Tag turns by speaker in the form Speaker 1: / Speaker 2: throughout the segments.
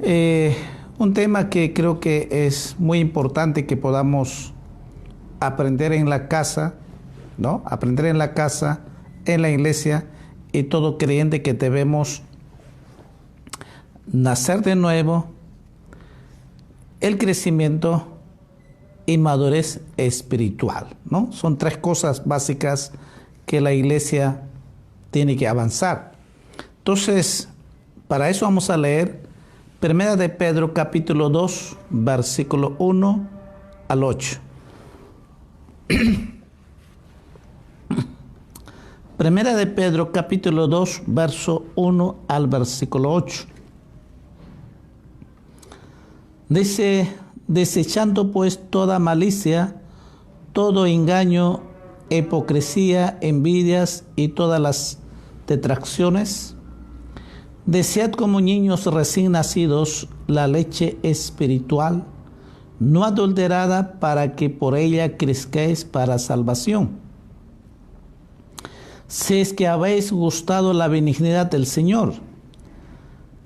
Speaker 1: Eh, un tema que creo que es muy importante que podamos aprender en la casa, ¿no? Aprender en la casa, en la iglesia, y todo creyente que debemos nacer de nuevo, el crecimiento y madurez espiritual, ¿no? Son tres cosas básicas que la iglesia tiene que avanzar. Entonces, para eso vamos a leer Primera de Pedro capítulo 2, versículo 1 al 8. Primera de Pedro capítulo 2, verso 1 al versículo 8. Dice: desechando pues toda malicia, todo engaño, hipocresía, envidias y todas las detracciones, desead como niños recién nacidos la leche espiritual, no adulterada, para que por ella crezcáis para salvación. Si es que habéis gustado la benignidad del Señor,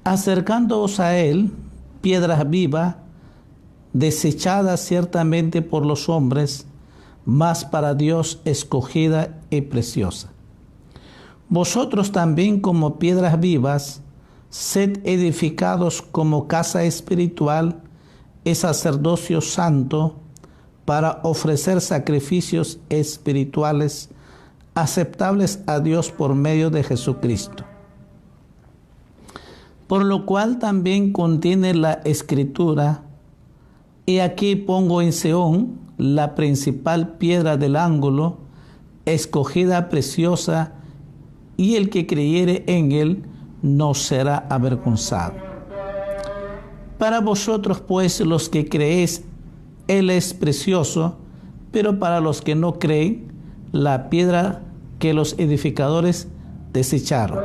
Speaker 1: acercándoos a Él, piedra viva, desechada ciertamente por los hombres, mas para Dios escogida y preciosa. Vosotros también, como piedras vivas, sed edificados como casa espiritual y sacerdocio santo, para ofrecer sacrificios espirituales aceptables a Dios por medio de Jesucristo. Por lo cual también contiene la Escritura: y aquí pongo en Sión la principal piedra del ángulo, escogida, preciosa, y el que creyere en él no será avergonzado. Para vosotros, pues, los que creéis, él es precioso, pero para los que no creen, la piedra que los edificadores desecharon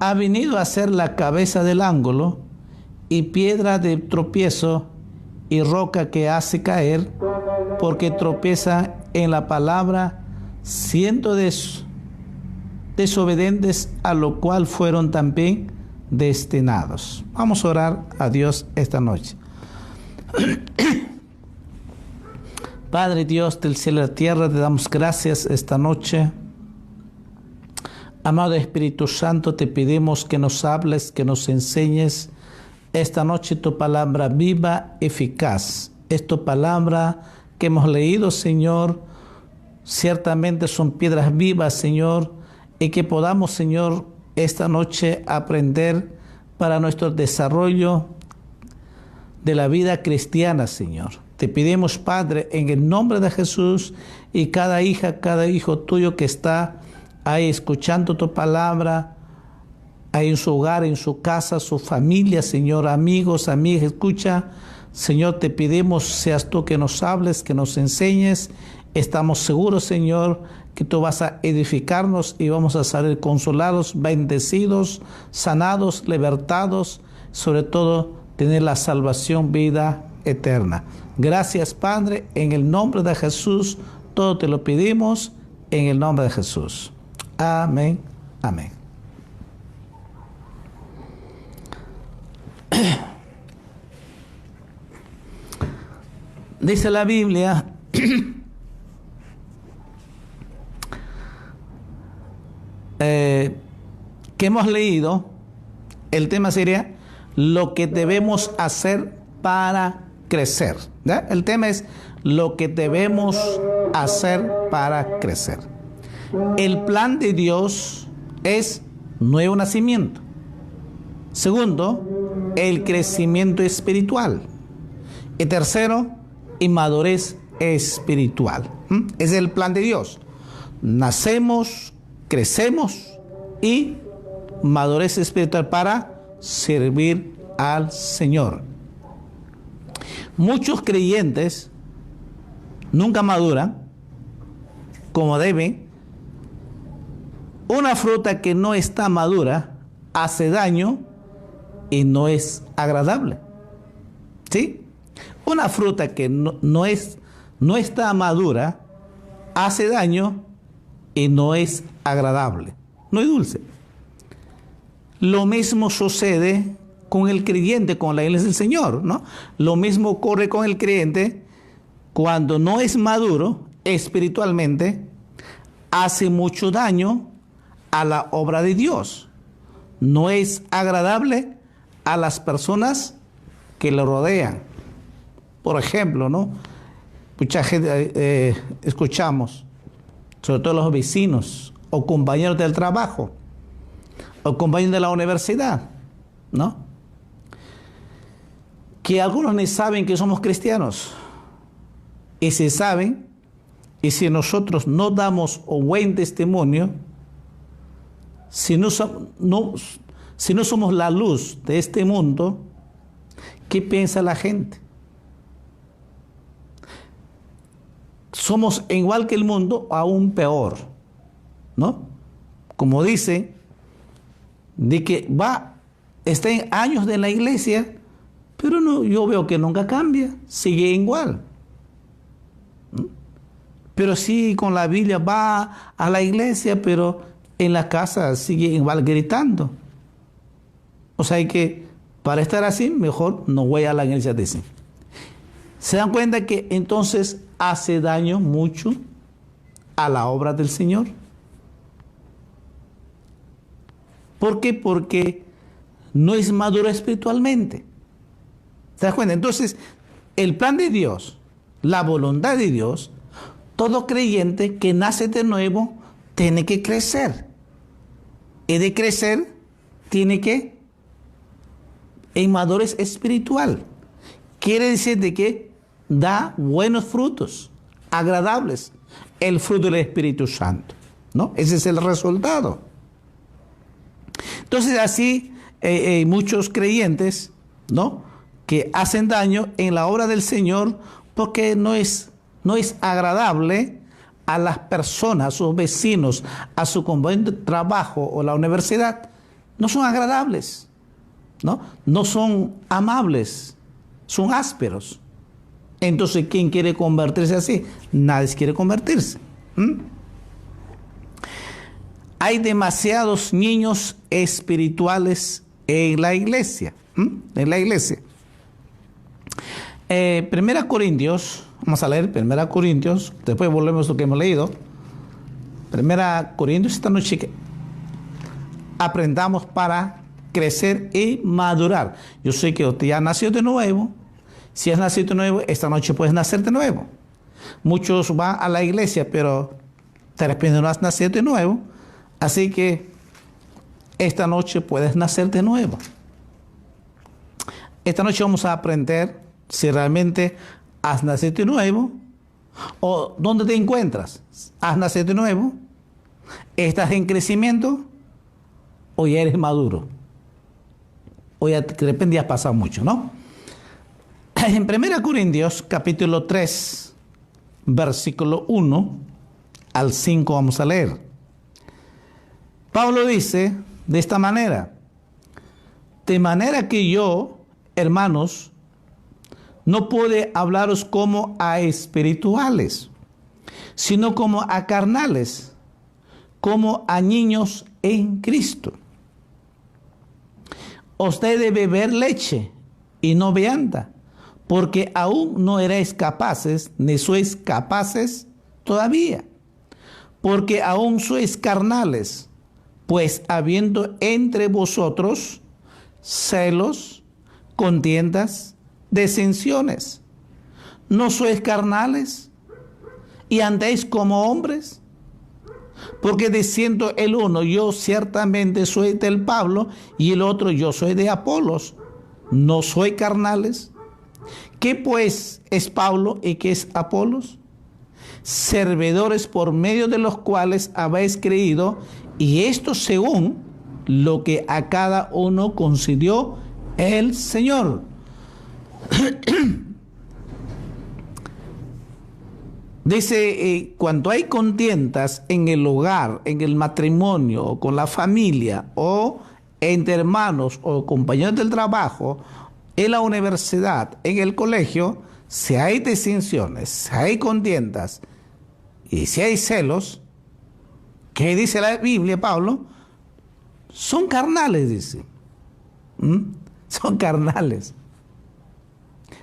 Speaker 1: ha venido a ser la cabeza del ángulo, y piedra de tropiezo, y roca que hace caer, porque tropieza en la palabra, siendo desobedientes, a lo cual fueron también destinados. Vamos a orar a Dios esta noche. Padre Dios del cielo y la tierra, te damos gracias esta noche. Amado Espíritu Santo, te pedimos que nos hables, que nos enseñes esta noche tu palabra viva, eficaz. Esta palabra que hemos leído, Señor, ciertamente son piedras vivas, Señor, y que podamos, Señor, esta noche aprender para nuestro desarrollo de la vida cristiana, Señor. Te pedimos, Padre, en el nombre de Jesús, y cada hija, cada hijo tuyo que está ahí escuchando tu palabra, ahí en su hogar, en su casa, su familia, Señor, amigos, amigas, escucha, Señor, te pedimos, seas tú que nos hables, que nos enseñes. Estamos seguros, Señor, que tú vas a edificarnos y vamos a salir consolados, bendecidos, sanados, libertados, sobre todo tener la salvación, vida eterna. Gracias, Padre, en el nombre de Jesús, todo te lo pedimos, en el nombre de Jesús. Amén, amén. Dice la Biblia que hemos leído, el tema sería lo que debemos hacer para crecer, ¿ya? El tema es lo que debemos hacer para crecer. El plan de Dios es nuevo nacimiento. Segundo, el crecimiento espiritual. Y tercero, inmadurez espiritual. Es el plan de Dios. Nacemos, crecemos y madurez espiritual para servir al Señor. Muchos creyentes nunca maduran como deben. Una fruta que no está madura hace daño y no es agradable. ¿Sí? Una fruta que no está madura hace daño y no es agradable, no es dulce. Lo mismo sucede con el creyente, con la iglesia del Señor, ¿no? Lo mismo ocurre con el creyente cuando no es maduro espiritualmente, hace mucho daño a la obra de Dios. No es agradable a las personas que lo rodean. Por ejemplo, ¿no? Mucha gente escuchamos, sobre todo los vecinos o compañeros del trabajo o compañeros de la universidad, ¿no? Que algunos ni saben que somos cristianos. Y si saben, y si nosotros no damos un buen testimonio, si no somos la luz de este mundo, ¿qué piensa la gente? Somos igual que el mundo, aún peor, ¿no? Como dice, de que está en años de la iglesia, pero no, yo veo que nunca cambia, sigue igual. Pero sí, con la Biblia va a la iglesia, pero en la casa sigue igual gritando. O sea que para estar así, mejor no voy a la iglesia, dicen. ¿Se dan cuenta que entonces hace daño mucho a la obra del Señor? ¿Por qué? Porque no es maduro espiritualmente. ¿Se das cuenta? Entonces, el plan de Dios, la voluntad de Dios, todo creyente que nace de nuevo tiene que crecer. Y de crecer tiene que en madurez espiritual. Quiere decir de que da buenos frutos, agradables, el fruto del Espíritu Santo, ¿no? Ese es el resultado. Entonces así muchos creyentes, ¿no?, que hacen daño en la obra del Señor porque no es agradable a las personas, a sus vecinos, a su compañero de trabajo o la universidad. No son agradables, ¿no? No son amables, son ásperos. Entonces, ¿quién quiere convertirse así? Nadie quiere convertirse. Hay demasiados niños espirituales en la iglesia. En la iglesia. Primera Corintios, vamos a leer Primera Corintios, después volvemos a lo que hemos leído. Primera Corintios, esta noche que aprendamos para crecer y madurar. Yo sé que usted ya nació de nuevo. Si has nacido de nuevo, esta noche puedes nacer de nuevo. Muchos van a la iglesia, pero de repente no has nacido de nuevo. Así que esta noche puedes nacer de nuevo. Esta noche vamos a aprender si realmente has nacido de nuevo o dónde te encuentras. ¿Has nacido de nuevo? ¿Estás en crecimiento o ya eres maduro? O ya de repente ya has pasado mucho, ¿no? En 1 Corintios capítulo 3, versículo 1 al 5 vamos a leer. Pablo dice de esta manera: de manera que yo, hermanos, no pude hablaros como a espirituales, sino como a carnales, como a niños en Cristo. Os debe beber leche y no vianda, porque aún no erais capaces, ni sois capaces todavía, porque aún sois carnales, pues habiendo entre vosotros celos, contiendas, disensiones, ¿no sois carnales y andáis como hombres? Porque diciendo el uno, yo ciertamente soy del Pablo, y el otro, yo soy de Apolos, ¿no soy carnales? ¿Qué pues es Pablo y qué es Apolos? Servidores por medio de los cuales habéis creído, y esto según lo que a cada uno concedió el Señor. Dice, cuando hay contiendas en el hogar, en el matrimonio, con la familia, o entre hermanos o compañeros del trabajo, en la universidad, en el colegio, si hay disensiones, si hay contiendas y si hay celos, ¿qué dice la Biblia, Pablo? Son carnales, dice. Son son carnales.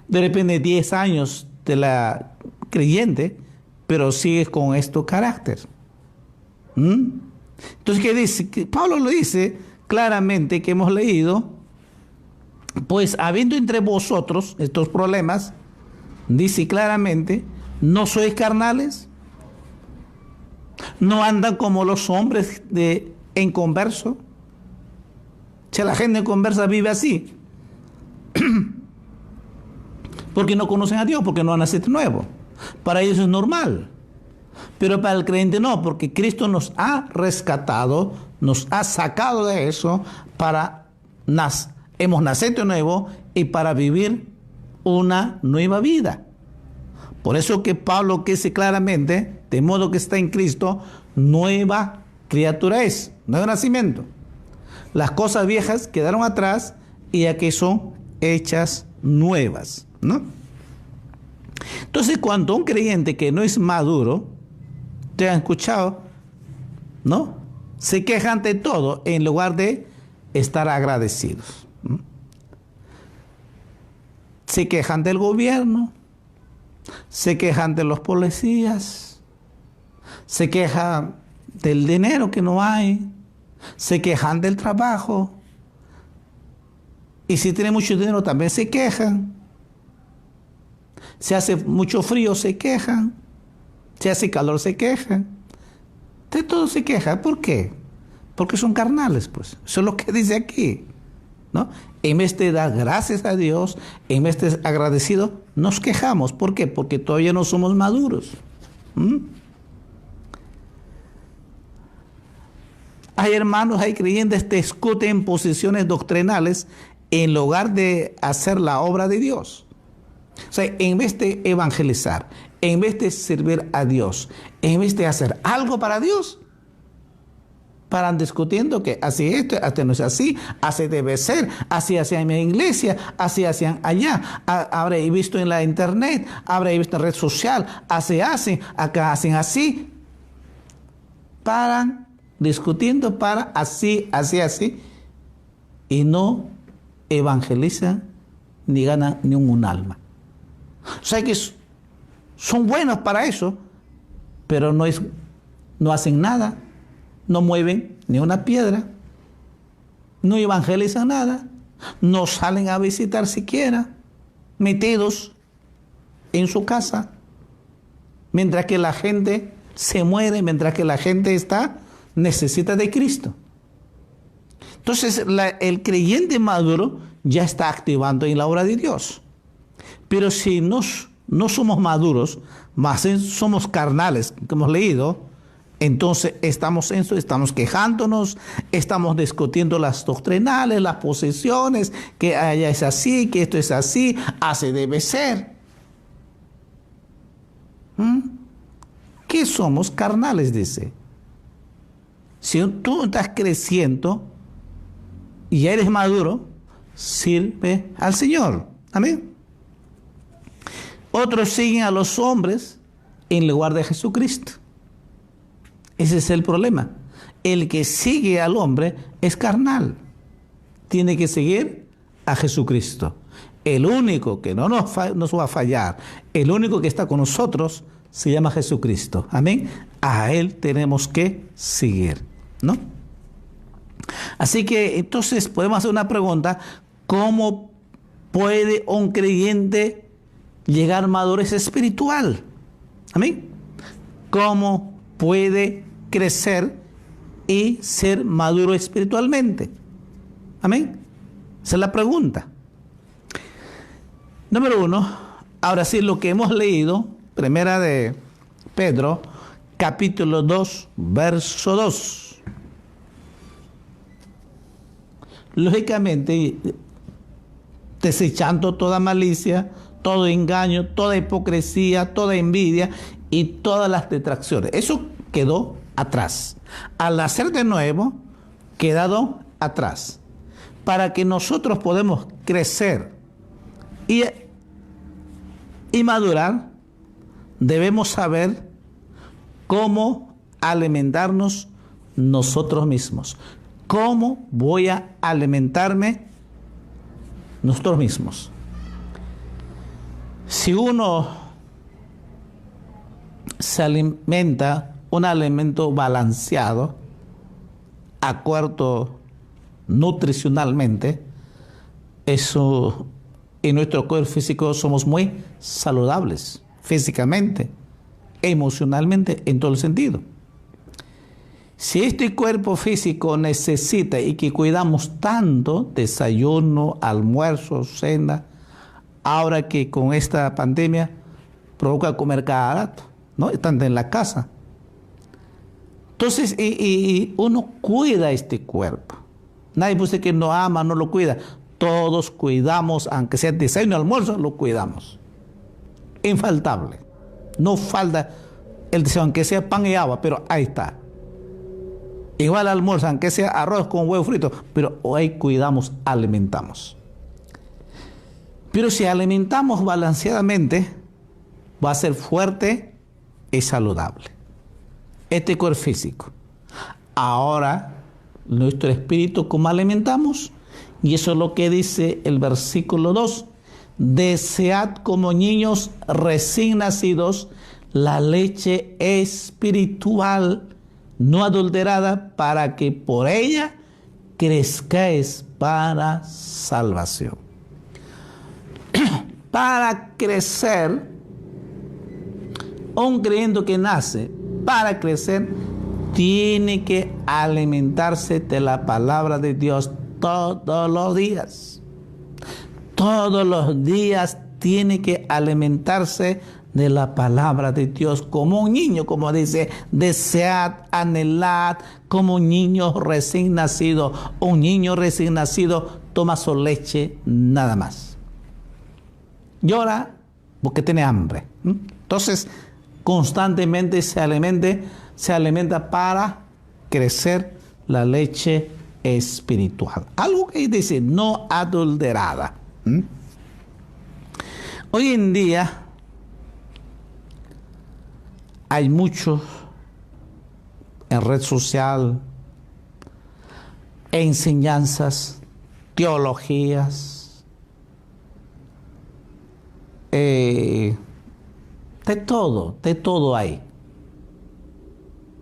Speaker 1: De repente 10 años de la creyente, pero sigues con este carácter. Entonces, ¿qué dice? Que Pablo lo dice claramente, que hemos leído, pues habiendo entre vosotros estos problemas, dice claramente, no sois carnales, no andan como los hombres en converso. Si la gente en conversa vive así, porque no conocen a Dios, porque no han nacido de nuevo. Para ellos es normal. Pero para el creyente no, porque Cristo nos ha rescatado, nos ha sacado de eso hemos nacido de nuevo y para vivir una nueva vida. Por eso que Pablo dice claramente, de modo que está en Cristo, nueva criatura es, nuevo nacimiento. Las cosas viejas quedaron atrás y aquí son hechas nuevas, ¿no? Entonces, cuando un creyente que no es maduro, te han escuchado, ¿no? Se queja ante todo en lugar de estar agradecidos. Se quejan del gobierno, se quejan de los policías, se quejan del dinero que no hay, se quejan del trabajo. Y si tienen mucho dinero también se quejan. Si hace mucho frío se quejan. Si hace calor se quejan. De todo se quejan. ¿Por qué? Porque son carnales, pues. Eso es lo que dice aquí, ¿no? En vez de dar gracias a Dios, en vez de agradecidos, nos quejamos. ¿Por qué? Porque todavía no somos maduros. Hay hermanos, hay creyentes que discuten posiciones doctrinales en lugar de hacer la obra de Dios. O sea, en vez de evangelizar, en vez de servir a Dios, en vez de hacer algo para Dios, paran discutiendo que así esto, hasta no es así, así debe ser, así hacían en mi iglesia, así hacían allá, habré visto en la internet, habré visto en red social, así hacen, acá hacen así. Paran discutiendo para así, y no evangelizan ni ganan ni un alma. O sea que son buenos para eso, pero no hacen nada, no mueven ni una piedra, no evangelizan nada, no salen a visitar siquiera, metidos en su casa, mientras que la gente se muere, mientras que la gente necesita de Cristo. Entonces el creyente maduro ya está activando en la obra de Dios. Pero si no somos maduros, más somos carnales, que hemos leído, entonces estamos quejándonos, estamos discutiendo las doctrinales, las posiciones, que allá es así, que esto es así, así debe ser. ¿Qué somos? Carnales, dice. Si tú estás creciendo y ya eres maduro, sirve al Señor. Amén. Otros siguen a los hombres en lugar de Jesucristo. Ese es el problema. El que sigue al hombre es carnal. Tiene que seguir a Jesucristo. El único que no nos va a fallar, el único que está con nosotros, se llama Jesucristo. Amén. A Él tenemos que seguir, ¿no? Así que entonces podemos hacer una pregunta: ¿cómo puede un creyente llegar a madurez espiritual? Amén. ¿Cómo puede crecer y ser maduro espiritualmente? Amén. Esa es la pregunta. Número 1. Ahora sí, lo que hemos leído, primera de Pedro, capítulo 2, verso 2. Lógicamente, desechando toda malicia, todo engaño, toda hipocresía, toda envidia y todas las detracciones. Eso quedó atrás. Al nacer de nuevo, quedado atrás. Para que nosotros podamos crecer y madurar, debemos saber cómo alimentarnos nosotros mismos. ¿Cómo voy a alimentarme nosotros mismos. Si uno se alimenta un alimento balanceado, acuerdo nutricionalmente, eso en nuestro cuerpo físico somos muy saludables, físicamente, emocionalmente, en todo el sentido. Si este cuerpo físico necesita y que cuidamos tanto, desayuno, almuerzo, cena, ahora que con esta pandemia provoca comer cada rato, ¿no? Están en la casa. Entonces, y uno cuida este cuerpo. Nadie dice que no ama, no lo cuida. Todos cuidamos, aunque sea desayuno, almuerzo, lo cuidamos. Infaltable. No falta el desayuno, aunque sea pan y agua, pero ahí está. Igual al almuerzo, aunque sea arroz con huevo frito, pero hoy cuidamos, alimentamos. Pero si alimentamos balanceadamente, va a ser fuerte y saludable. Este cuerpo físico. Ahora, nuestro espíritu, ¿cómo alimentamos? Y eso es lo que dice el versículo 2. Desead como niños recién nacidos la leche espiritual no adulterada, para que por ella crezcáis para salvación. Para crecer, un creyente que nace, para crecer, tiene que alimentarse de la palabra de Dios todos los días. Todos los días tiene que alimentarse de la palabra de Dios como un niño, como dice, desead, anhelad, como un niño recién nacido. Un niño recién nacido toma su leche nada más. Llora porque tiene hambre. Entonces, constantemente se alimenta para crecer la leche espiritual. Algo que dice no adulterada. Hoy en día hay muchos en red social, enseñanzas, teologías, de todo hay,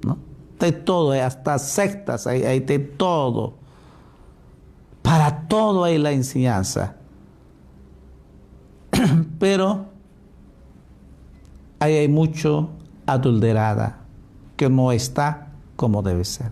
Speaker 1: ¿no? De todo, hasta sectas, hay de todo. Para todo hay la enseñanza. Pero ahí hay mucho adulterada, que no está como debe ser.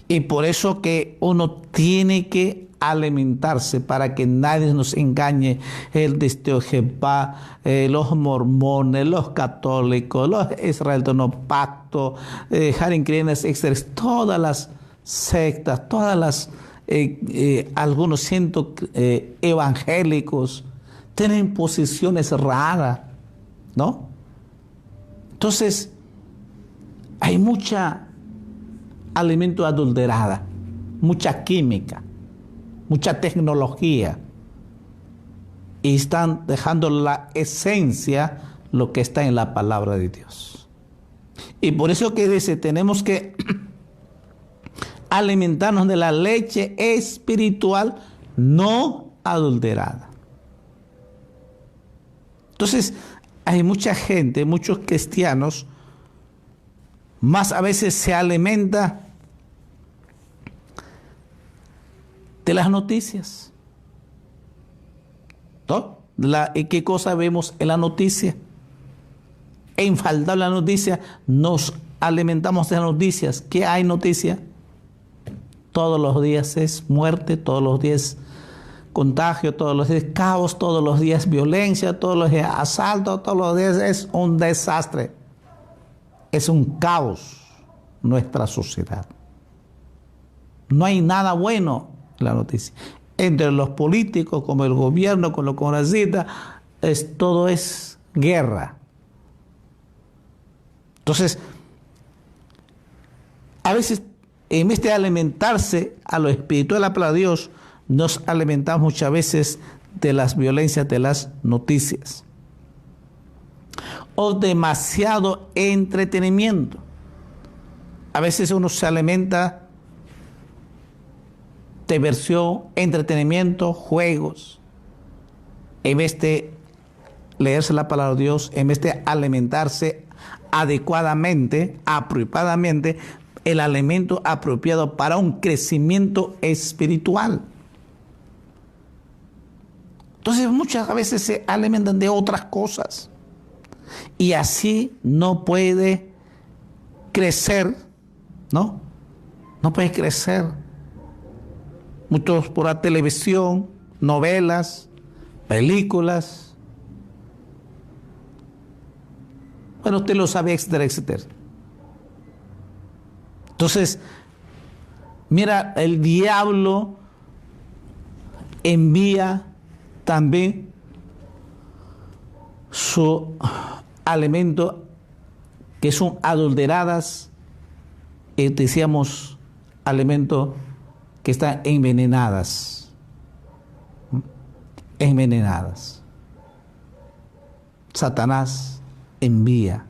Speaker 1: Y por eso que uno tiene que alimentarse para que nadie nos engañe, el de Jehová, los mormones, los católicos, los israelitas no pacto, Hare Krishna, etc. Todas las sectas, todas las, algunos cientos evangélicos tienen posiciones raras, ¿no? Entonces, hay mucha alimento adulterada, mucha química, mucha tecnología, y están dejando la esencia, lo que está en la palabra de Dios. Y por eso que dice, tenemos que alimentarnos de la leche espiritual no adulterada. Entonces, hay mucha gente, muchos cristianos, más a veces se alimenta de las noticias, ¿no? ¿Qué cosa vemos en la noticia? E infaltable la noticia, nos alimentamos de las noticias. ¿Qué hay noticia? Todos los días es muerte, todos los días contagio, todos los días caos, todos los días violencia, todos los días asalto, todos los días es un desastre. Es un caos nuestra sociedad. No hay nada bueno en la noticia. Entre los políticos, como el gobierno, con los congresistas, todo es guerra. Entonces, a veces, en vez de alimentarse a lo espiritual, a la palabra de Dios, nos alimentamos muchas veces de las violencias de las noticias. O demasiado entretenimiento. A veces uno se alimenta diversión, entretenimiento, juegos, en vez de leerse la palabra de Dios, en vez de alimentarse adecuadamente, apropiadamente, el alimento apropiado para un crecimiento espiritual. Entonces muchas veces se alimentan de otras cosas y así no puede crecer, ¿no? No puede crecer. Muchos por la televisión, novelas, películas. Bueno, usted lo sabe, etcétera, etcétera. Entonces, mira, el diablo envía también su alimento, que son adulteradas, decíamos, alimentos que están envenenadas. Envenenadas. Satanás envía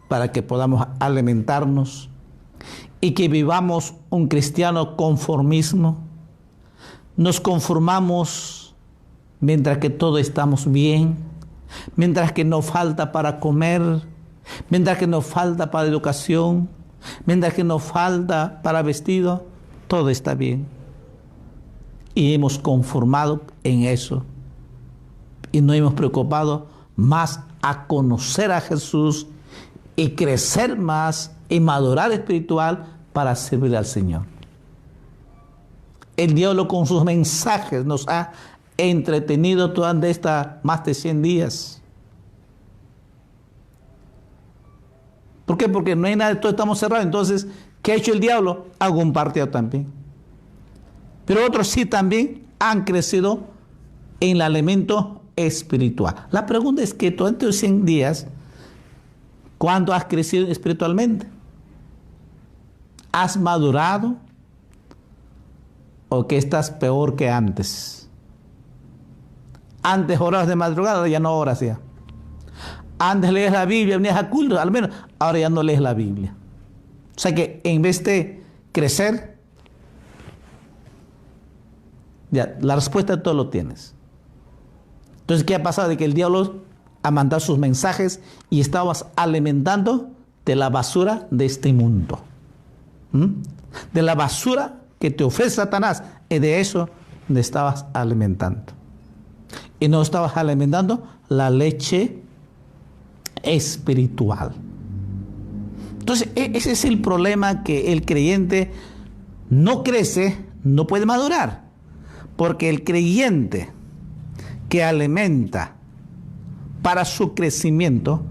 Speaker 1: para que podamos alimentarnos y que vivamos un cristiano conformismo. Nos conformamos mientras que todo estamos bien, mientras que nos falta para comer, mientras que nos falta para educación, mientras que nos falta para vestido, todo está bien. Y hemos conformado en eso. Y nos hemos preocupado más a conocer a Jesús y crecer más y madurar espiritual para servir al Señor. El diablo con sus mensajes nos ha entretenido durante más de 100 días. ¿Por qué? Porque no hay nada, todos estamos cerrados. Entonces, ¿qué ha hecho el diablo? Hago un partido también. Pero otros sí también han crecido en el alimento espiritual. La pregunta es que durante los 100 días, ¿cuánto has crecido espiritualmente? ¿Has madurado? ¿O que estás peor que antes? Antes orabas de madrugada, ya no oras ya. Antes lees la Biblia, venías a culto, al menos, ahora ya no lees la Biblia. O sea que en vez de crecer, ya, la respuesta todo lo tienes. Entonces, ¿qué ha pasado? De que el diablo ha mandado sus mensajes y estabas alimentando de la basura de este mundo. De la basura que te ofrece Satanás, y de eso te estabas alimentando. Y no estabas alimentando la leche espiritual. Entonces, ese es el problema, que el creyente no crece, no puede madurar. Porque el creyente que alimenta para su crecimiento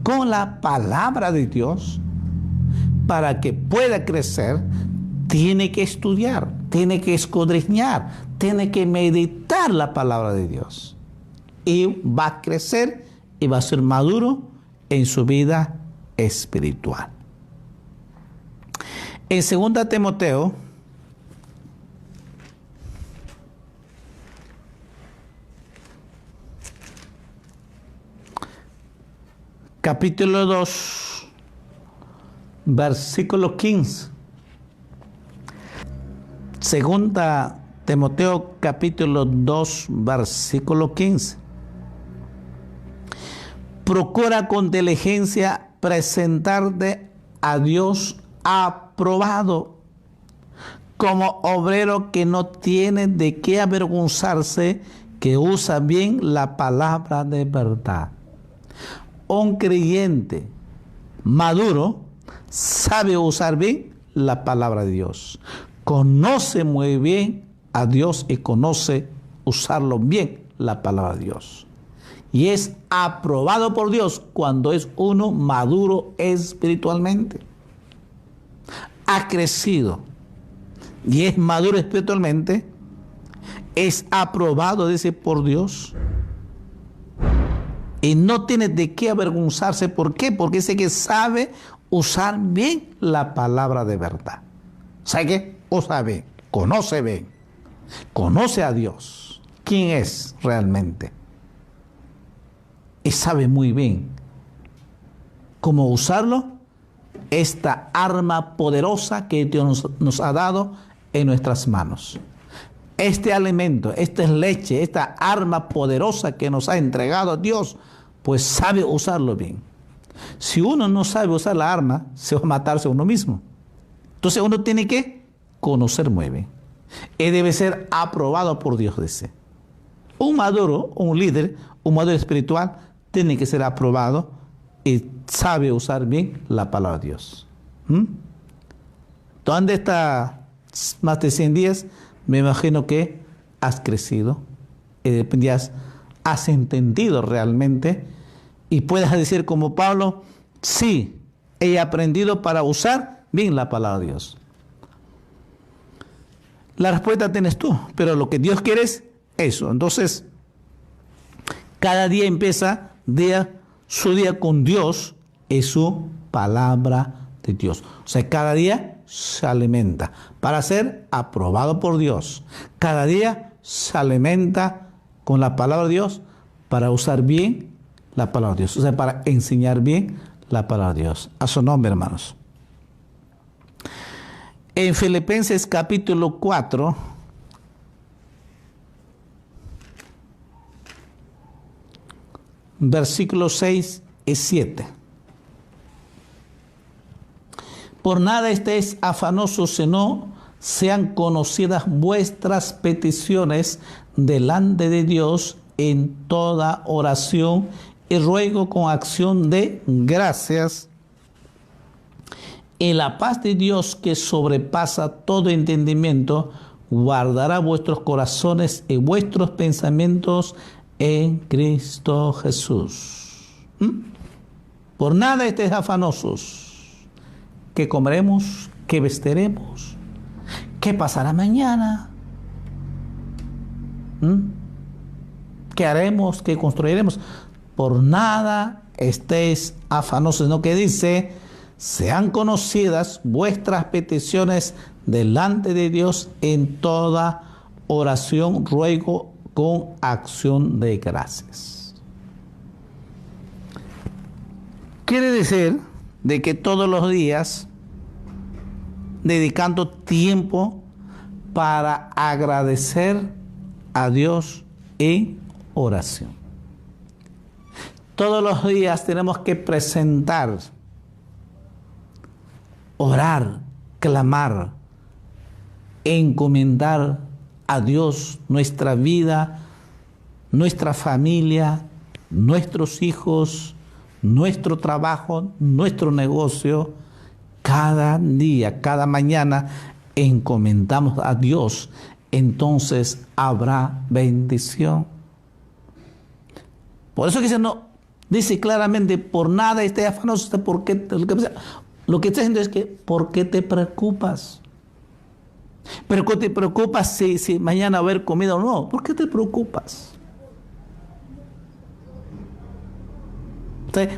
Speaker 1: con la palabra de Dios, para que pueda crecer, tiene que estudiar, tiene que escudriñar, tiene que meditar la palabra de Dios. Y va a crecer y va a ser maduro en su vida espiritual. En 2 Timoteo, capítulo 2, versículo 15. 2 Timoteo, capítulo 2, versículo 15. Procura con diligencia presentarte a Dios aprobado, como obrero que no tiene de qué avergonzarse, que usa bien la palabra de verdad. Un creyente maduro sabe usar bien la palabra de Dios. Conoce muy bien a Dios y conoce usarlo bien, la palabra de Dios. Y es aprobado por Dios cuando es uno maduro espiritualmente. Ha crecido y es maduro espiritualmente. Es aprobado, dice, por Dios. Y no tiene de qué avergonzarse. ¿Por qué? Porque dice que sabe usar bien la palabra de verdad. ¿Sabe qué? Usa bien, conoce bien, conoce a Dios, quién es realmente. Y sabe muy bien cómo usarlo, esta arma poderosa que Dios nos ha dado en nuestras manos. Este alimento, esta es leche, esta arma poderosa que nos ha entregado Dios, pues sabe usarlo bien. Si uno no sabe usar la arma, se va a matarse a uno mismo. Entonces uno tiene que conocer muy bien. Y debe ser aprobado por Dios, dice. Un maduro, un líder, un maduro espiritual, tiene que ser aprobado y sabe usar bien la palabra de Dios. ¿Dónde está más de 100 días? Me imagino que has crecido, ya has entendido realmente y puedes decir como Pablo, sí, he aprendido para usar bien la palabra de Dios. La respuesta tienes tú, pero lo que Dios quiere es eso. Entonces, cada día empieza su día con Dios y su palabra de Dios. O sea, cada día se alimenta para ser aprobado por Dios. Cada día se alimenta con la palabra de Dios para usar bien la palabra de Dios. O sea, para enseñar bien la palabra de Dios. A su nombre, hermanos. En Filipenses capítulo 4, versículos 6 y 7. Por nada estéis afanosos, sino sean conocidas vuestras peticiones delante de Dios en toda oración y ruego con acción de gracias. Y la paz de Dios, que sobrepasa todo entendimiento, guardará vuestros corazones y vuestros pensamientos en Cristo Jesús. Por nada estéis afanosos. ¿Qué comeremos? ¿Qué vestiremos? ¿Qué pasará mañana? ¿Qué haremos? ¿Qué construiremos? Por nada estéis afanosos, sino que dice, sean conocidas vuestras peticiones delante de Dios en toda oración, ruego con acción de gracias. Quiere decir de que todos los días dedicando tiempo para agradecer a Dios en oración. Todos los días tenemos que presentar, orar, clamar, encomendar a Dios nuestra vida, nuestra familia, nuestros hijos, nuestro trabajo, nuestro negocio. Cada día, cada mañana encomendamos a Dios, entonces habrá bendición. Por eso que no dice claramente, por nada estés afanoso, porque lo que está diciendo es que, ¿por qué te preocupas? ¿Pero qué te preocupas si mañana va a haber comida o no? ¿Por qué te preocupas?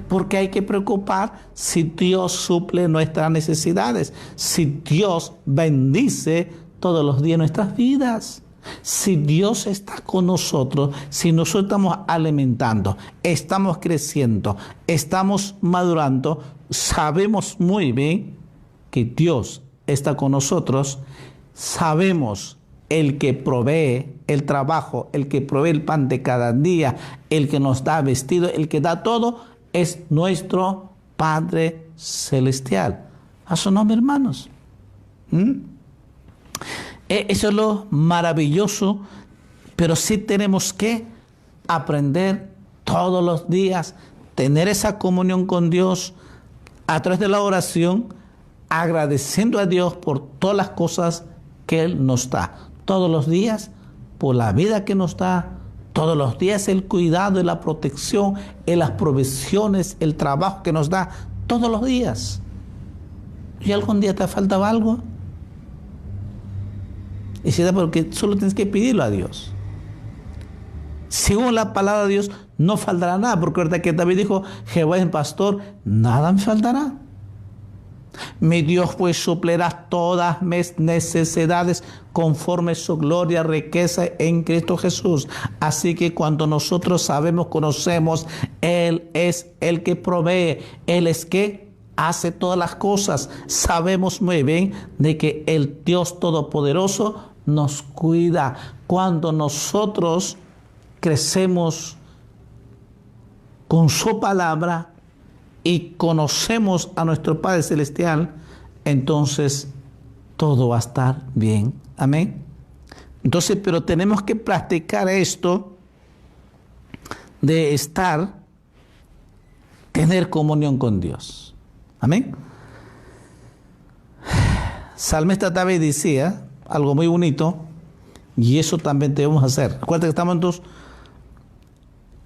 Speaker 1: Porque hay que preocupar si Dios suple nuestras necesidades, si Dios bendice todos los días nuestras vidas, si Dios está con nosotros, si nosotros estamos alimentando, estamos creciendo, estamos madurando, sabemos muy bien que Dios está con nosotros, sabemos el que provee el trabajo, el que provee el pan de cada día, el que nos da vestido, el que da todo, es nuestro Padre Celestial. A su nombre, hermanos. Eso es lo maravilloso, pero sí tenemos que aprender todos los días, tener esa comunión con Dios a través de la oración, agradeciendo a Dios por todas las cosas que Él nos da. Todos los días, por la vida que nos da, todos los días el cuidado y la protección, y las provisiones, el trabajo que nos da, todos los días. ¿Y algún día te faltaba algo? Y si da, porque solo tienes que pedirlo a Dios. Según la palabra de Dios, no faltará nada, porque ahorita que David dijo, Jehová es el pastor, nada me faltará. Mi Dios pues suplirá todas mis necesidades conforme su gloria, riqueza en Cristo Jesús. Así que cuando nosotros sabemos, conocemos, Él es el que provee, Él es que hace todas las cosas. Sabemos muy bien de que el Dios Todopoderoso nos cuida. Cuando nosotros crecemos con su palabra y conocemos a nuestro Padre Celestial, entonces todo va a estar bien. Amén. Entonces, pero tenemos que practicar esto de tener comunión con Dios. Amén. Salmista David decía algo muy bonito, y eso también debemos hacer. Acuérdate que estamos entonces,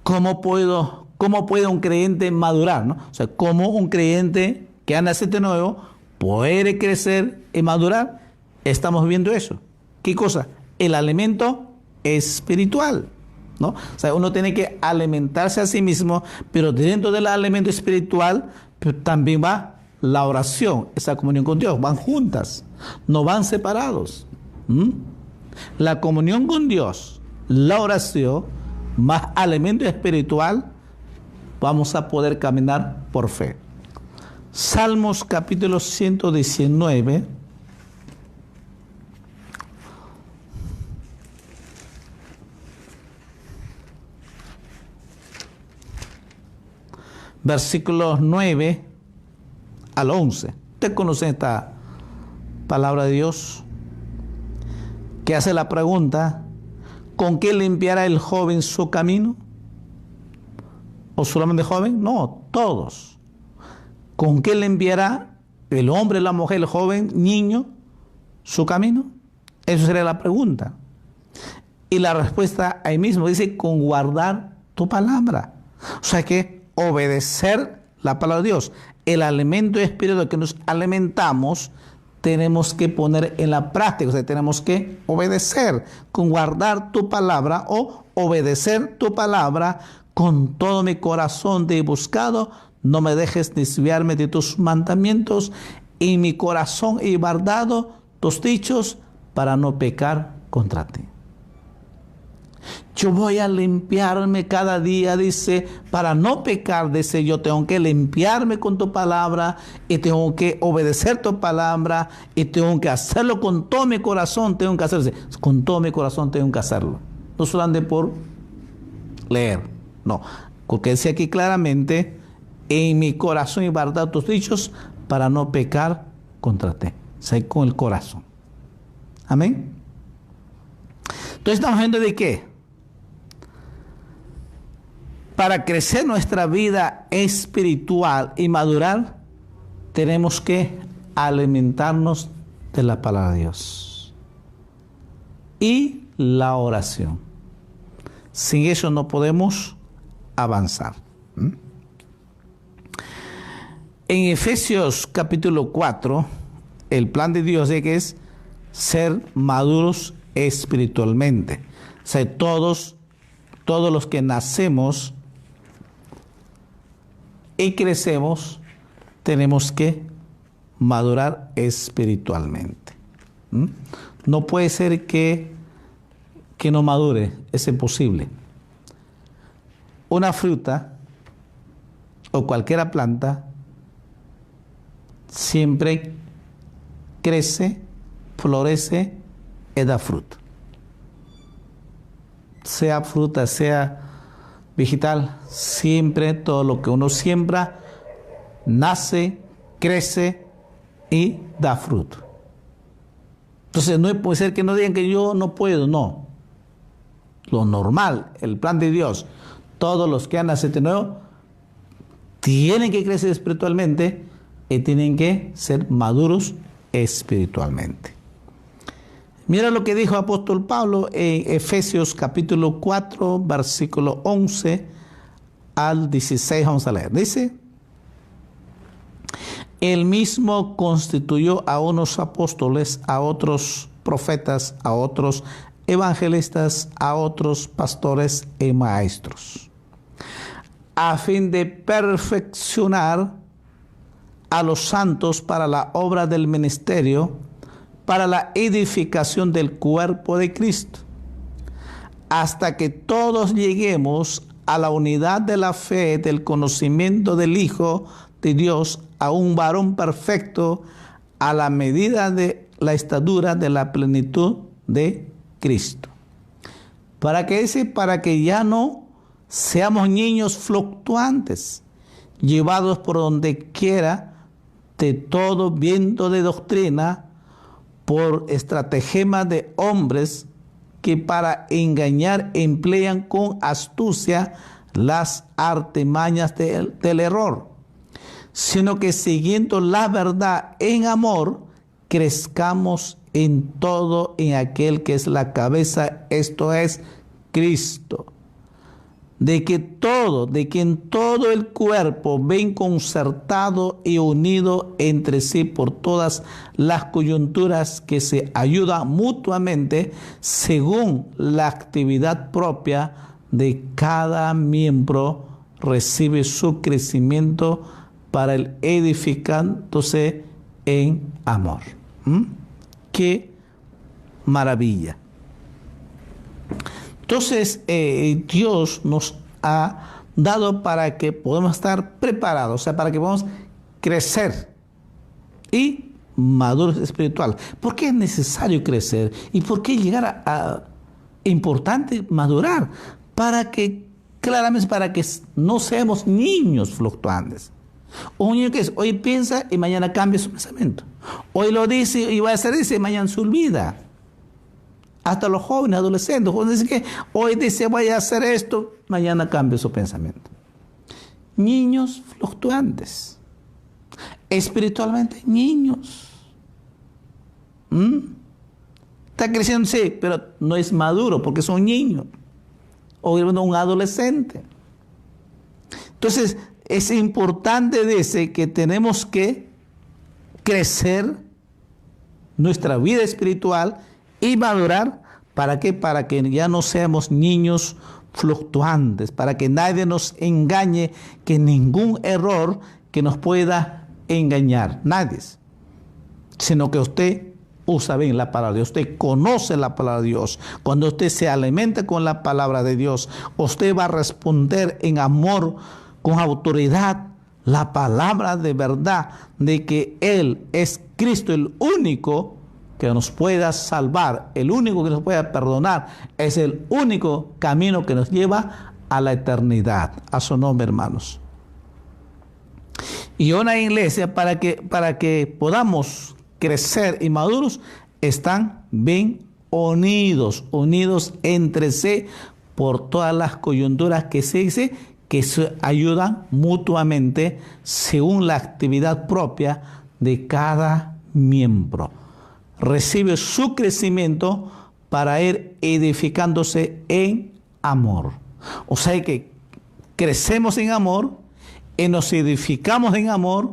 Speaker 1: ¿cómo puede un creyente madurar, ¿no? O sea, ¿cómo un creyente que ha nacido de nuevo puede crecer y madurar? Estamos viendo eso. ¿Qué cosa? El alimento espiritual, ¿no? O sea, uno tiene que alimentarse a sí mismo, pero dentro del alimento espiritual también va la oración, esa comunión con Dios. Van juntas, no van separados. La comunión con Dios, la oración, más alimento espiritual, vamos a poder caminar por fe. Salmos capítulo 119. Versículos 9 al 11. Usted conoce esta palabra de Dios que hace la pregunta: ¿con qué limpiará el joven su camino? ¿O solamente joven? No, todos. ¿Con qué limpiará el hombre, la mujer, el joven, niño su camino? Esa sería la pregunta. Y la respuesta ahí mismo dice: con guardar tu palabra. O sea que obedecer la palabra de Dios, el alimento espiritual que nos alimentamos, tenemos que poner en la práctica. O sea, tenemos que obedecer con guardar tu palabra, o obedecer tu palabra. Con todo mi corazón te he buscado, no me dejes desviarme de tus mandamientos. En mi corazón he guardado tus dichos para no pecar contra ti. Yo voy a limpiarme cada día, dice, para no pecar. Dice, yo tengo que limpiarme con tu palabra y tengo que obedecer tu palabra y tengo que hacerlo con todo mi corazón. Tengo que hacerlo con todo mi corazón, tengo que hacerlo. No solamente por leer, no, porque dice aquí claramente: en mi corazón he guardado tus dichos para no pecar contra ti. O sea, con el corazón. Amén. Entonces estamos viendo de qué. Para crecer nuestra vida espiritual y madurar, tenemos que alimentarnos de la palabra de Dios y la oración. Sin eso no podemos avanzar. En Efesios capítulo 4, el plan de Dios es que es ser maduros espiritualmente. O sea, todos los que nacemos y crecemos, tenemos que madurar espiritualmente. No puede ser que no madure, es imposible. Una fruta o cualquier planta siempre crece, florece y da fruto. Sea fruta, sea vegetal, siempre todo lo que uno siembra nace, crece y da fruto. Entonces no puede ser que no digan que yo no puedo, no. Lo normal, el plan de Dios, todos los que han nacido de nuevo tienen que crecer espiritualmente y tienen que ser maduros espiritualmente. Mira lo que dijo el apóstol Pablo en Efesios capítulo 4, versículo 11 al 16. Vamos a leer. Dice: Él mismo constituyó a unos apóstoles, a otros profetas, a otros evangelistas, a otros pastores y maestros, a fin de perfeccionar a los santos para la obra del ministerio, para la edificación del cuerpo de Cristo, hasta que todos lleguemos a la unidad de la fe, del conocimiento del Hijo de Dios, a un varón perfecto a la medida de la estatura de la plenitud de Cristo. Para que ya no seamos niños fluctuantes, llevados por donde quiera de todo viento de doctrina, por estratagema de hombres que para engañar emplean con astucia las artimañas del error, sino que siguiendo la verdad en amor, crezcamos en todo en aquel que es la cabeza, esto es Cristo. De que en todo el cuerpo ven concertado y unido entre sí por todas las coyunturas que se ayudan mutuamente según la actividad propia de cada miembro, recibe su crecimiento para el edificándose en amor. ¡Qué maravilla! Entonces, Dios nos ha dado para que podamos estar preparados, o sea, para que podamos crecer y maduros espiritual. ¿Por qué es necesario crecer? ¿Y por qué llegar a importante madurar? Para que no seamos niños fluctuantes. Un niño que es, hoy piensa y mañana cambia su pensamiento. Hoy lo dice y va a hacer eso y mañana se olvida. Hasta los jóvenes, adolescentes, dicen que hoy dice voy a hacer esto, mañana cambia su pensamiento. Niños fluctuantes. Espiritualmente, niños. Está creciendo, sí, pero no es maduro porque es un niño. O un adolescente. Entonces, es importante que tenemos que crecer nuestra vida espiritual y madurar. ¿Para qué? Para que ya no seamos niños fluctuantes, para que nadie nos engañe, que ningún error que nos pueda engañar, nadie, sino que usted usa bien la palabra de Dios, usted conoce la palabra de Dios. Cuando usted se alimenta con la palabra de Dios, usted va a responder en amor, con autoridad, la palabra de verdad de que Él es Cristo, el único que nos pueda salvar, el único que nos pueda perdonar, es el único camino que nos lleva a la eternidad. A su nombre, hermanos. Y una iglesia, para que podamos crecer y maduros, están bien unidos entre sí por todas las coyunturas que se dice, que se ayudan mutuamente según la actividad propia de cada miembro. Recibe su crecimiento para ir edificándose en amor. O sea que crecemos en amor y nos edificamos en amor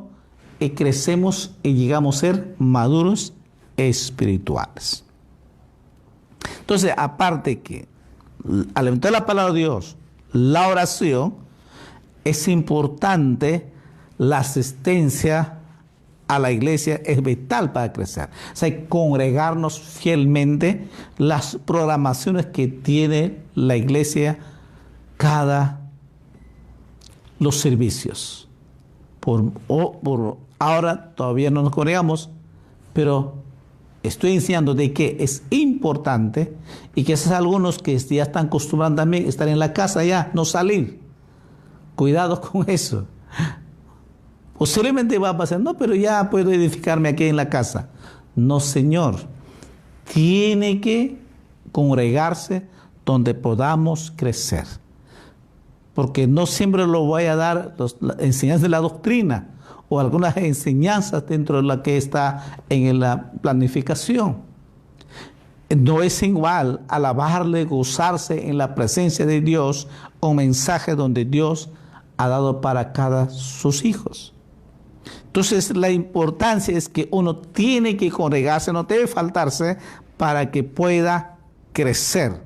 Speaker 1: y crecemos y llegamos a ser maduros espirituales. Entonces, aparte que alimentar la palabra de Dios, la oración, es importante la asistencia a la iglesia, es vital para crecer. O sea, congregarnos fielmente, las programaciones que tiene la iglesia, los servicios. Por ahora todavía no nos congregamos, pero estoy enseñando de que es importante y que esos algunos que ya están acostumbrados también a estar en la casa ya, no salir. Cuidado con eso. Posiblemente va a pasar, no, pero ya puedo edificarme aquí en la casa. No, Señor. Tiene que congregarse donde podamos crecer. Porque no siempre lo voy a dar las enseñanzas de la doctrina o algunas enseñanzas dentro de la que está en la planificación. No es igual alabarle, gozarse en la presencia de Dios, un mensaje donde Dios ha dado para cada sus hijos. Entonces, la importancia es que uno tiene que congregarse, no debe faltarse para que pueda crecer.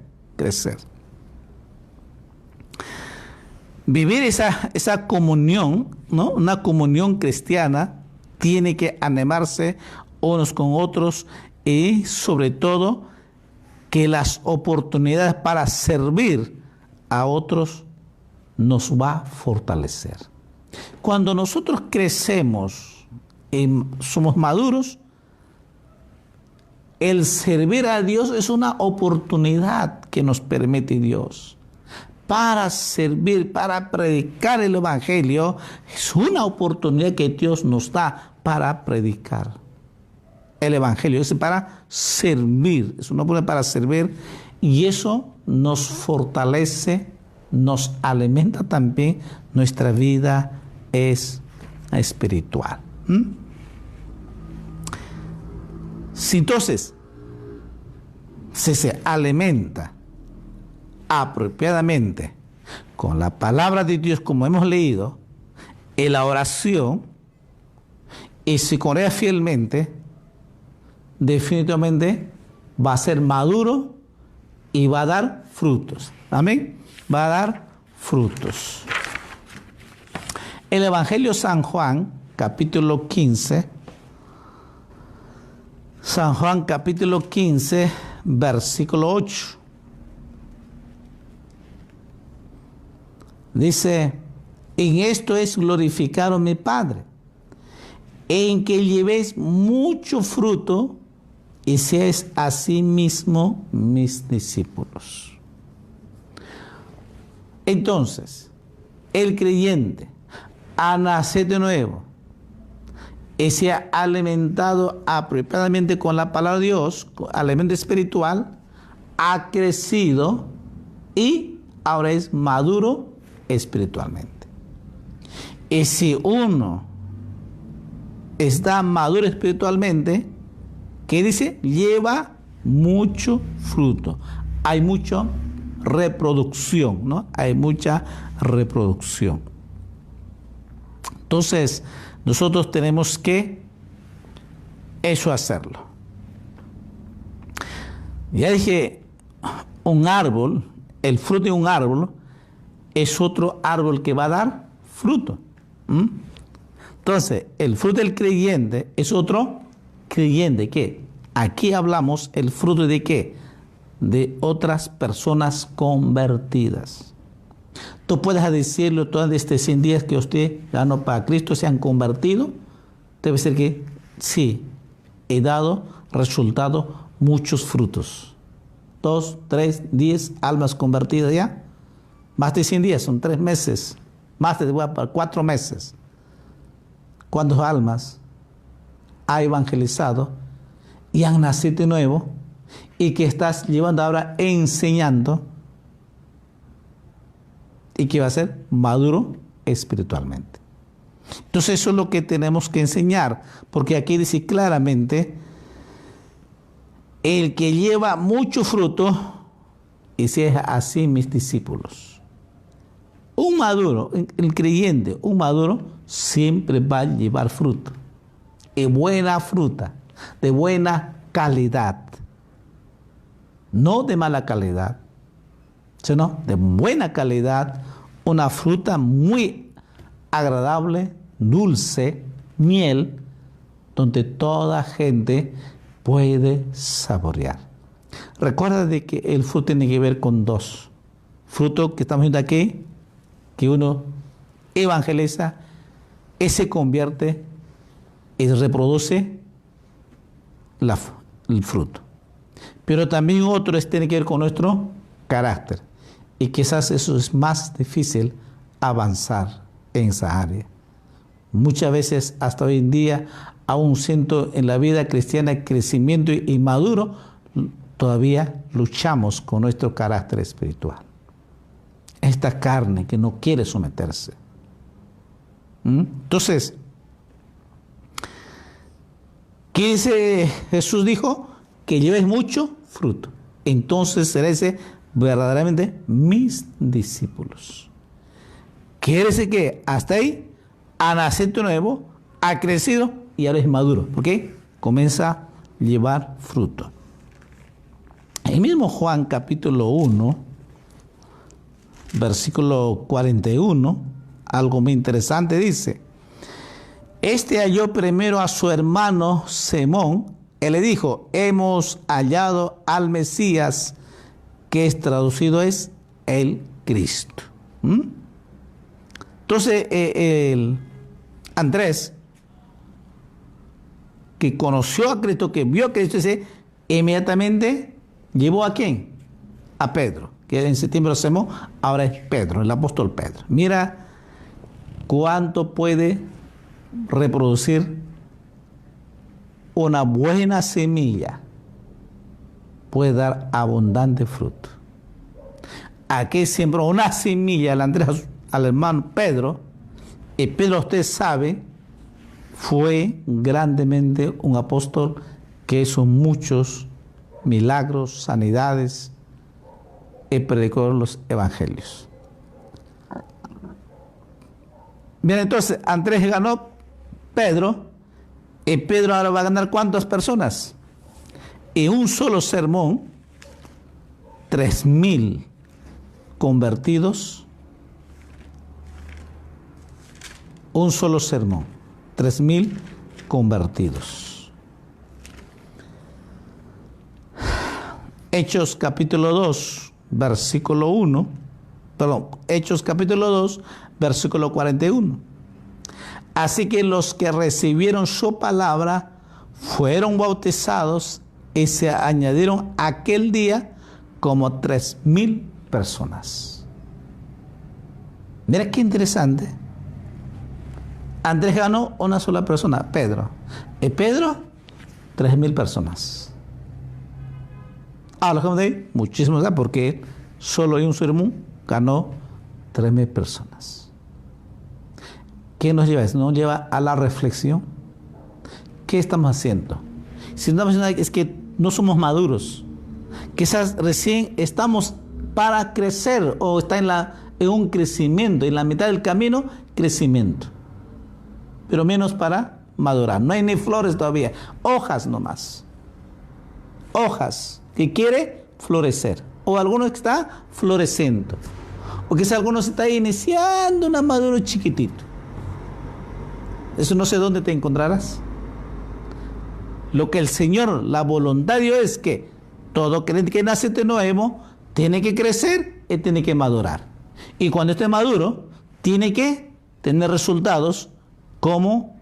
Speaker 1: Vivir esa comunión, ¿no? Una comunión cristiana, tiene que animarse unos con otros y sobre todo que las oportunidades para servir a otros nos va a fortalecer. Cuando nosotros crecemos y somos maduros, el servir a Dios es una oportunidad que nos permite Dios. Para servir, para predicar el Evangelio, es una oportunidad que Dios nos da para predicar el Evangelio. Es para servir, es una oportunidad para servir, y eso nos fortalece, nos alimenta también nuestra vida es espiritual. Si entonces se alimenta apropiadamente con la palabra de Dios, como hemos leído, en la oración, y se correa fielmente, definitivamente va a ser maduro y va a dar frutos. Amén. Va a dar frutos. El Evangelio de San Juan, capítulo 15. San Juan, capítulo 15, versículo 8. Dice: en esto es glorificado mi Padre, en que llevéis mucho fruto y seáis asimismo mis discípulos. Entonces, el creyente a nacer de nuevo y se ha alimentado apropiadamente con la palabra de Dios, alimento espiritual, ha crecido y ahora es maduro espiritualmente. Y si uno está maduro espiritualmente, ¿qué dice? Lleva mucho fruto. Hay mucha reproducción, ¿no? Hay mucha reproducción. Entonces, nosotros tenemos que eso hacerlo. Ya dije, un árbol, el fruto de un árbol es otro árbol que va a dar fruto. Entonces, el fruto del creyente es otro creyente. ¿Qué? Aquí hablamos el fruto de ¿qué? De otras personas convertidas. Tú puedes decirlo todos estos 100 días que usted ganó para Cristo, se han convertido. Debe ser que sí, he dado resultado, muchos frutos. 2, 3, 10 almas convertidas ya. Más de 100 días, son 3 meses. Más de 4 meses. ¿Cuántas almas ha evangelizado y han nacido de nuevo y que estás llevando ahora enseñando y que va a ser maduro espiritualmente? Entonces eso es lo que tenemos que enseñar, porque aquí dice claramente: el que lleva mucho fruto, y si es así mis discípulos. Un maduro, el creyente, un maduro siempre va a llevar fruto, y buena fruta, de buena calidad, no de mala calidad, sino de buena calidad, una fruta muy agradable, dulce, miel, donde toda gente puede saborear. Recuerda de que el fruto tiene que ver con 2. Fruto que estamos viendo aquí, que uno evangeliza y se convierte y reproduce el fruto. Pero también otro tiene que ver con nuestro carácter. Y quizás eso es más difícil avanzar en esa área. Muchas veces, hasta hoy en día, aún siento en la vida cristiana crecimiento y maduro, todavía luchamos con nuestro carácter espiritual. Esta carne que no quiere someterse. Entonces, ¿qué dice Jesús? Dijo que lleves mucho fruto. Entonces seréis verdaderamente mis discípulos. Quiere decir que hasta ahí ha nacido nuevo, ha crecido y ahora es maduro. ¿Por qué? Comienza a llevar fruto. El mismo Juan capítulo 1, versículo 41, algo muy interesante dice: este halló primero a su hermano Simón, él le dijo: hemos hallado al Mesías, que es traducido es el Cristo. Entonces, el Andrés, que conoció a Cristo, que vio a Cristo, inmediatamente llevó ¿a quién? A Pedro, que en septiembre lo hacemos, ahora es Pedro, el apóstol Pedro. Mira cuánto puede reproducir una buena semilla, puede dar abundante fruto. Aquí sembró una semilla el Andrés al hermano Pedro, y Pedro, usted sabe, fue grandemente un apóstol que hizo muchos milagros, sanidades, y predicó los evangelios. Bien, entonces Andrés ganó Pedro, y Pedro ahora va a ganar ¿cuántas personas? En un solo sermón, 3,000 convertidos. Un solo sermón, 3,000 convertidos. Hechos capítulo 2, versículo 1, perdón, Hechos capítulo 2, versículo 41. Así que los que recibieron su palabra fueron bautizados y se añadieron aquel día como 3,000 personas. Mira qué interesante. Andrés ganó una sola persona, Pedro. Y Pedro, 3,000 personas. Ahora, como de muchísimos, porque solo en un sermón ganó 3,000 personas. ¿Qué nos lleva eso? Nos lleva a la reflexión. ¿Qué estamos haciendo? Si no estamos haciendo, es que no somos maduros. Quizás recién estamos para crecer o está en un crecimiento, en la mitad del camino, crecimiento. Pero menos para madurar. No hay ni flores todavía, hojas nomás. Hojas que quiere florecer. O alguno que está floreciendo. O quizás alguno se está iniciando una maduro chiquitito. Eso no sé dónde te encontrarás. Lo que el Señor, la voluntad de Dios es que todo creyente que nace de nuevo tiene que crecer y tiene que madurar. Y cuando esté maduro, tiene que tener resultados como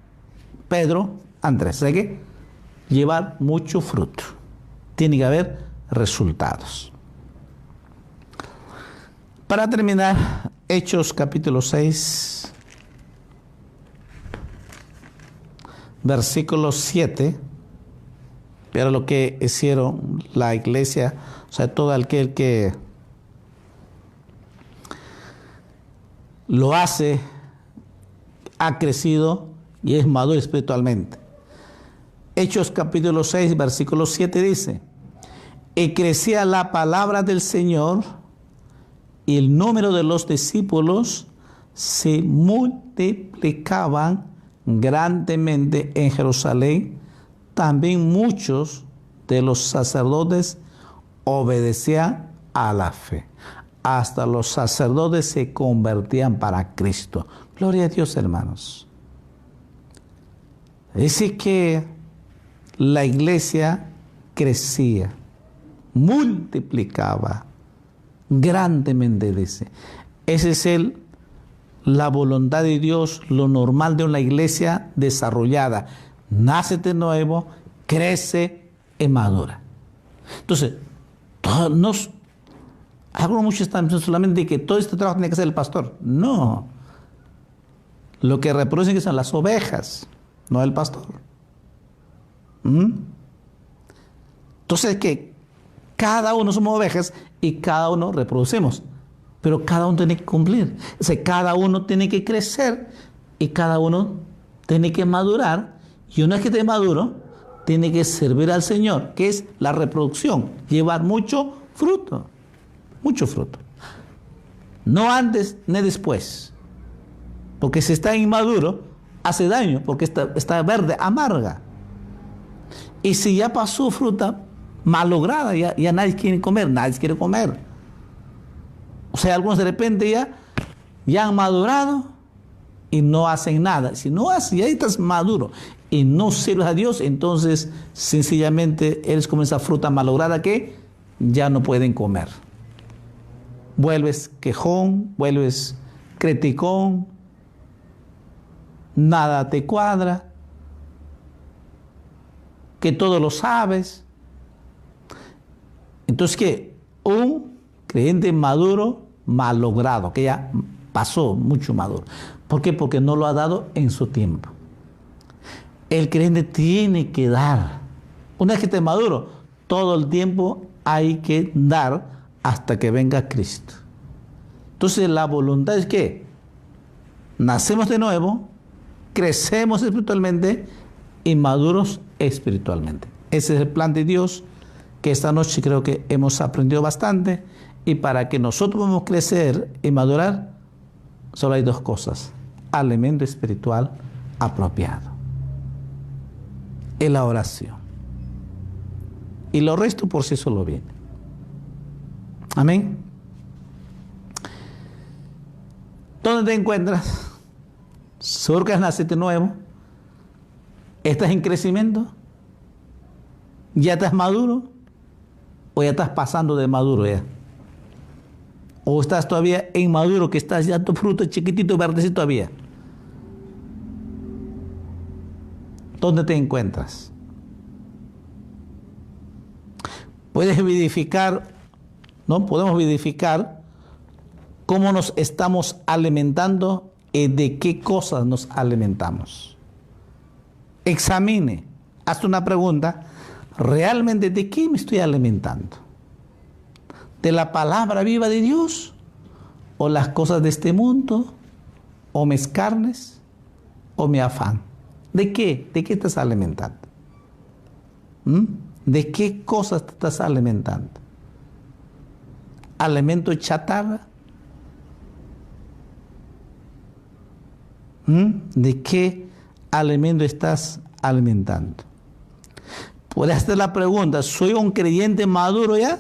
Speaker 1: Pedro, Andrés. Hay que llevar mucho fruto. Tiene que haber resultados. Para terminar, Hechos capítulo 6, versículo 7. Pero lo que hicieron la iglesia, o sea, todo aquel que lo hace, ha crecido y es maduro espiritualmente. Hechos capítulo 6, versículo 7 dice: y crecía la palabra del Señor y el número de los discípulos se multiplicaban grandemente en Jerusalén. También muchos de los sacerdotes obedecían a la fe. Hasta los sacerdotes se convertían para Cristo. Gloria a Dios, hermanos. Dice que la iglesia crecía, multiplicaba grandemente, dice. Esa es la voluntad de Dios, lo normal de una iglesia desarrollada. Nace de nuevo, crece y madura. Entonces, algunos muchos están pensando solamente de que todo este trabajo tiene que hacer el pastor. No. Lo que reproducen son las ovejas, no el pastor. Entonces, que cada uno somos ovejas y cada uno reproducimos. Pero cada uno tiene que cumplir. O sea, cada uno tiene que crecer y cada uno tiene que madurar. Y una vez que esté maduro, tiene que servir al Señor, que es la reproducción, llevar mucho fruto, mucho fruto. No antes ni después, porque si está inmaduro, hace daño, porque está verde, amarga. Y si ya pasó fruta malograda, ya nadie quiere comer, O sea, algunos de repente ya han madurado y no hacen nada. Si no haces, ya estás maduro y no sirves a Dios, entonces sencillamente eres como esa fruta malograda que ya no pueden comer. Vuelves quejón, vuelves criticón, nada te cuadra, que todo lo sabes. Entonces, ¿qué? Un creyente maduro, malogrado, que ya pasó mucho maduro. ¿Por qué? Porque no lo ha dado en su tiempo. El creyente tiene que dar. Una vez que esté maduro, todo el tiempo hay que dar hasta que venga Cristo. Entonces, la voluntad es que nacemos de nuevo, crecemos espiritualmente y maduros espiritualmente. Ese es el plan de Dios, que esta noche creo que hemos aprendido bastante. Y para que nosotros podamos crecer y madurar, solo hay dos cosas: alimento espiritual apropiado y la oración. Y lo resto por sí solo viene. Amén. ¿Dónde te encuentras? Seguro que naciste nuevo. ¿Estás en crecimiento? ¿Ya estás maduro? ¿O ya estás pasando de maduro ya? ¿O estás todavía inmaduro, que estás ya tu fruto chiquitito, verdecito todavía? ¿Dónde te encuentras? Puedes verificar, ¿no? Podemos verificar cómo nos estamos alimentando y de qué cosas nos alimentamos. Examine, hazte una pregunta: ¿realmente de qué me estoy alimentando? ¿De la palabra viva de Dios? ¿O las cosas de este mundo? ¿O mis carnes? ¿O mi afán? ¿De qué? ¿De qué estás alimentando? ¿De qué cosas te estás alimentando? ¿Alimento chatarra? ¿De qué alimento estás alimentando? Puedes hacer la pregunta: ¿soy un creyente maduro ya?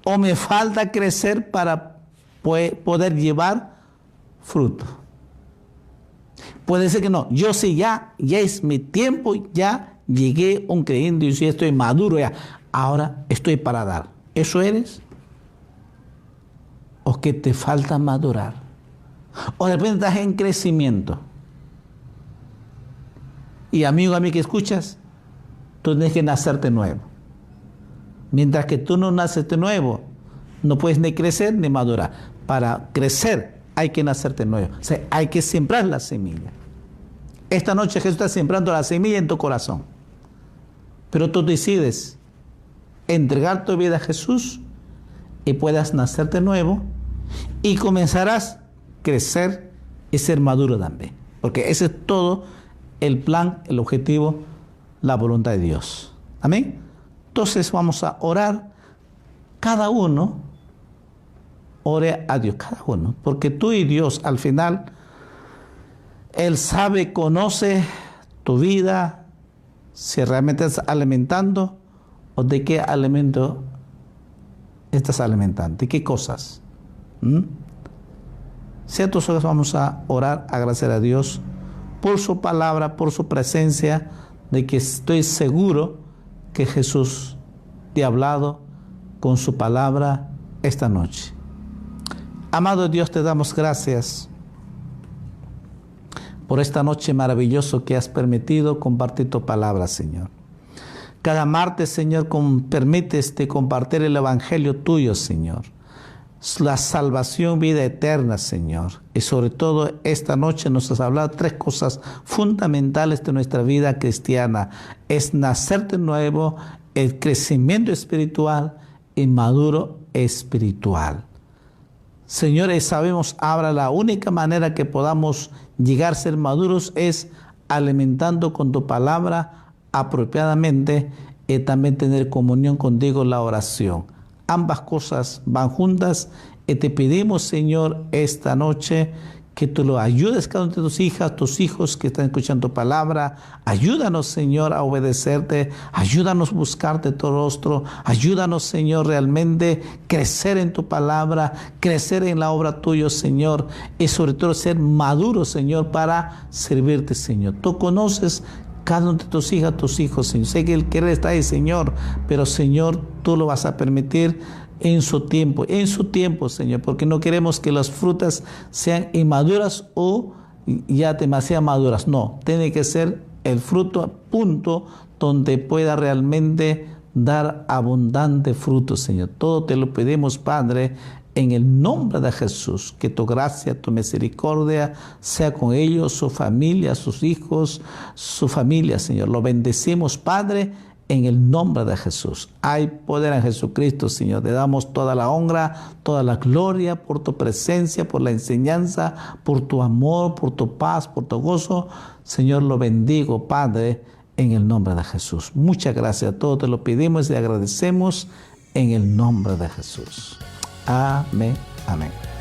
Speaker 1: ¿O me falta crecer para poder llevar fruto? Puede ser que no. Yo sí, ya es mi tiempo, ya llegué a un creyente, yo sí estoy maduro ya. Ahora estoy para dar. ¿Eso eres? ¿O que te falta madurar? ¿O de repente estás en crecimiento? Y amigo, a mí que escuchas, tú tienes que nacerte nuevo. Mientras que tú no naces de nuevo, no puedes ni crecer ni madurar. Para crecer hay que nacerte nuevo. O sea, hay que sembrar la semilla. Esta noche Jesús está sembrando la semilla en tu corazón. Pero tú decides entregar tu vida a Jesús y puedas nacer de nuevo y comenzarás a crecer y ser maduro también. Porque ese es todo el plan, el objetivo, la voluntad de Dios. Amén. Entonces vamos a orar. Cada uno ore a Dios, cada uno. Porque tú y Dios al final, Él sabe, conoce tu vida, si realmente estás alimentando o de qué alimento estás alimentando, de qué cosas. Ciertos ojos vamos a orar, agradecer a Dios por su palabra, por su presencia, de que estoy seguro que Jesús te ha hablado con su palabra esta noche. Amado Dios, te damos gracias por esta noche maravillosa que has permitido compartir tu palabra, Señor. Cada martes, Señor, permites compartir el evangelio tuyo, Señor. La salvación, vida eterna, Señor. Y sobre todo esta noche nos has hablado tres cosas fundamentales de nuestra vida cristiana. Es nacer de nuevo, el crecimiento espiritual y maduro espiritual. Señores, sabemos ahora la única manera que podamos llegar a ser maduros es alimentando con tu palabra apropiadamente y también tener comunión contigo en la oración. Ambas cosas van juntas y te pedimos, Señor, esta noche que tú lo ayudes cada una de tus hijas, tus hijos que están escuchando tu palabra. Ayúdanos, Señor, a obedecerte. Ayúdanos a buscarte tu rostro. Ayúdanos, Señor, realmente crecer en tu palabra, crecer en la obra tuya, Señor, y sobre todo ser maduros, Señor, para servirte, Señor. Tú conoces cada una de tus hijas, tus hijos, Señor. Sé que el querer está ahí, Señor, pero, Señor, tú lo vas a permitir en su tiempo, Señor, porque no queremos que las frutas sean inmaduras o ya demasiado maduras. No, tiene que ser el fruto a punto donde pueda realmente dar abundante fruto, Señor. Todo te lo pedimos, Padre, en el nombre de Jesús. Que tu gracia, tu misericordia sea con ellos, su familia, sus hijos, su familia, Señor. Lo bendecimos, Padre, en el nombre de Jesús. Hay poder en Jesucristo, Señor. Te damos toda la honra, toda la gloria por tu presencia, por la enseñanza, por tu amor, por tu paz, por tu gozo. Señor, lo bendigo, Padre, en el nombre de Jesús. Muchas gracias a todos. Te lo pedimos y agradecemos en el nombre de Jesús. Amén. Amén.